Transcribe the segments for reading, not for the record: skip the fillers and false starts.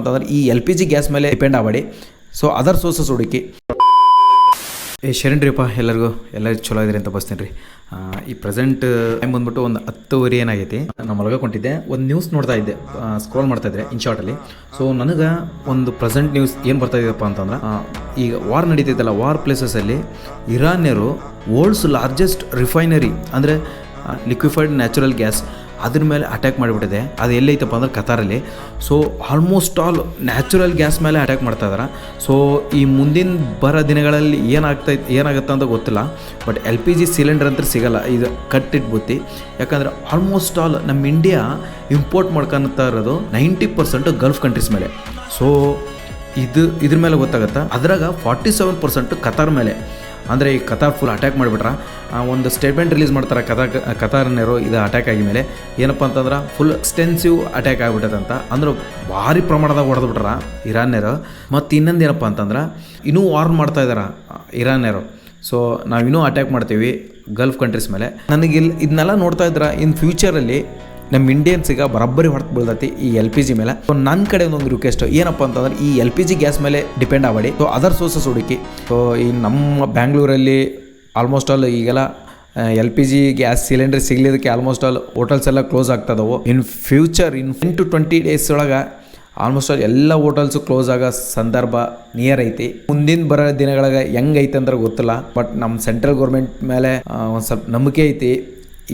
ಅಂತಂದ್ರೆ ಈ LPG gas ಮೇಲೆ ಡಿಪೆಂಡ್ ಆಗಬೇಡಿ. ಸೊ ಅದರ್ ಸೋರ್ಸಸ್ ಹುಡುಕಿ. ಶರಣ್ರಿಪ್ಪ ಎಲ್ಲರಿಗೂ ಚಲೋ ಇದ್ರಿ ಅಂತ ಬಸ್ತೀನಿ ರೀ. ಈ ಪ್ರೆಸೆಂಟ್ ಟೈಮ್ ಬಂದ್ಬಿಟ್ಟು ಒಂದು 10:30 ಏನಾಗೈತಿ. ನಾನು ಮಲಗಿಕೊಂಡಿದ್ದೆ, ಒಂದು ನ್ಯೂಸ್ ನೋಡ್ತಾ ಇದ್ದೆ, ಸ್ಕ್ರೋಲ್ ಮಾಡ್ತಾ ಇದ್ದೆ ಇನ್ ಶಾರ್ಟಲ್ಲಿ. ಸೊ ನನಗೆ ಒಂದು ಪ್ರೆಸೆಂಟ್ ನ್ಯೂಸ್ ಏನು ಬರ್ತಾ ಇದೆಯಪ್ಪ ಅಂತಂದ್ರೆ, ಈಗ ವಾರ್ ನಡೀತೈತಲ್ಲ, ವಾರ್ ಪ್ಲೇಸಸಲ್ಲಿ ಇರಾನ್ಯರು ವರ್ಲ್ಡ್ಸ್ ಲಾರ್ಜೆಸ್ಟ್ ರಿಫೈನರಿ ಅಂದರೆ ಲಿಕ್ವಿಫೈಡ್ ನ್ಯಾಚುರಲ್ ಗ್ಯಾಸ್ ಅದ್ರ ಮೇಲೆ ಅಟ್ಯಾಕ್ ಮಾಡಿಬಿಟ್ಟಿದೆ. ಅದು ಎಲ್ಲೈತಪ್ಪ ಅಂದ್ರೆ ಕತಾರಲ್ಲಿ. So almost all natural gas ಮೇಲೆ ಅಟ್ಯಾಕ್ ಮಾಡ್ತಾ ಇದ್ದಾರೆ. ಸೊ ಈ ಮುಂದಿನ ಬರೋ ದಿನಗಳಲ್ಲಿ ಏನಾಗುತ್ತೆ ಅಂತ ಗೊತ್ತಿಲ್ಲ. ಬಟ್ LPG ಸಿಲಿಂಡರ್ ಅಂತ ಸಿಗೋಲ್ಲ, ಇದು ಕಟ್ಟಿಟ್ಬುತ್ತಿ. ಯಾಕಂದರೆ ಆಲ್ಮೋಸ್ಟ್ ಆಲ್ ನಮ್ಮ ಇಂಡಿಯಾ ಇಂಪೋರ್ಟ್ ಮಾಡ್ಕೊತಾ ಇರೋದು 90% ಗಲ್ಫ್ ಕಂಟ್ರೀಸ್ ಮೇಲೆ. ಸೊ ಇದ್ರ ಮೇಲೆ ಗೊತ್ತಾಗತ್ತಾ. ಅದ್ರಾಗ 47% ಕತಾರ್ ಮೇಲೆ. ಅಂದರೆ ಈ ಕತಾರ್ ಫುಲ್ ಅಟ್ಯಾಕ್ ಮಾಡಿಬಿಟ್ರೆ ಒಂದು ಸ್ಟೇಟ್ಮೆಂಟ್ ರಿಲೀಸ್ ಮಾಡ್ತಾರೆ ಕತಾರ್ನರು ಇದು ಅಟ್ಯಾಕ್ ಆಗಿ ಮೇಲೆ. ಏನಪ್ಪ ಅಂತಂದ್ರೆ ಫುಲ್ ಎಕ್ಸ್ಟೆನ್ಸಿವ್ ಅಟ್ಯಾಕ್ ಆಗಿಬಿಟ್ಟದಂತ. ಅಂದ್ರೆ ಭಾರಿ ಪ್ರಮಾಣದಾಗ ಹೊಡೆದ್ಬಿಟ್ರ ಇರಾನ್ಯರು. ಮತ್ತು ಇನ್ನೊಂದು ಏನಪ್ಪ ಅಂತಂದ್ರೆ ಇನ್ನೂ ವಾರ್ ಮಾಡ್ತಾ ಇದ್ದಾರೆ ಇರಾನ್ಯರು. ಸೊ ನಾವಿನ್ನೂ ಅಟ್ಯಾಕ್ ಮಾಡ್ತೀವಿ ಗಲ್ಫ್ ಕಂಟ್ರೀಸ್ ಮೇಲೆ. ನನಗೆ ಇದನ್ನೆಲ್ಲ ನೋಡ್ತಾ ಇದ್ರೆ ಇನ್ ಫ್ಯೂಚರಲ್ಲಿ ನಮ್ಮ ಇಂಡಿಯನ್ಸಿಗೆ ಬರೋಬ್ಬರಿ ಹೊರತು ಬೀಳ್ತೈತಿ ಈ LPG ಮೇಲೆ. ಸೊ ನನ್ನ ಕಡೆ ಒಂದು ರಿಕ್ವೆಸ್ಟ್ ಏನಪ್ಪ ಅಂತಂದ್ರೆ, ಈ LPG ಗ್ಯಾಸ್ ಮೇಲೆ ಡಿಪೆಂಡ್ ಆಗಬೇಡಿ. ಸೊ ಅದರ್ ಸೋರ್ಸಸ್ ಹುಡುಕಿ. ಸೊ ಈ ನಮ್ಮ ಬ್ಯಾಂಗ್ಳೂರಲ್ಲಿ ಆಲ್ಮೋಸ್ಟ್ ಆಲ್ ಈಗೆಲ್ಲ LPG ಗ್ಯಾಸ್ ಸಿಲಿಂಡರ್ ಸಿಗಲಿದ್ದಕ್ಕೆ ಆಲ್ಮೋಸ್ಟ್ ಆಲ್ ಹೋಟೆಲ್ಸ್ ಎಲ್ಲ ಕ್ಲೋಸ್ ಆಗ್ತದವು. ಇನ್ ಫ್ಯೂಚರ್ 10 to 20 ಡೇಸ್ ಒಳಗೆ ಆಲ್ಮೋಸ್ಟ್ ಆಲ್ ಎಲ್ಲ ಹೋಟೆಲ್ಸು ಕ್ಲೋಸ್ ಆಗೋ ಸಂದರ್ಭ ನಿಯರ್ ಐತಿ. ಮುಂದಿನ ಬರೋ ದಿನಗಳಿಗೆ ಹೆಂಗೈತೆ ಅಂದ್ರೆ ಗೊತ್ತಿಲ್ಲ. ಬಟ್ ನಮ್ಮ ಸೆಂಟ್ರಲ್ ಗೌರ್ಮೆಂಟ್ ಮೇಲೆ ಒಂದು ಸ್ವಲ್ಪ ನಂಬಿಕೆ ಐತಿ,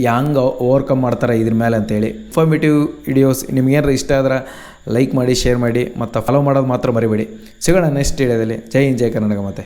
ಹೆಂಗೆ ಓವರ್ಕಮ್ ಮಾಡ್ತಾರೆ ಇದ್ರ ಮೇಲೆ ಅಂತೇಳಿ. ಇನ್ಫಾರ್ಮೇಟಿವ್ ವಿಡಿಯೋಸ್ ನಿಮ್ಗೇನಾರು ಇಷ್ಟ ಆದ್ರೆ ಲೈಕ್ ಮಾಡಿ, ಶೇರ್ ಮಾಡಿ, ಮತ್ತು ಫಾಲೋ ಮಾಡೋದು ಮಾತ್ರ ಮರಿಬೇಡಿ. ಸಿಗೋಣ ನೆಕ್ಸ್ಟ್ ವಿಡಿಯೋದಲ್ಲಿ. ಜೈ ಹಿಂದ್, ಜೈ ಕರ್ನಾಟಕ. ಮತ್ತೆ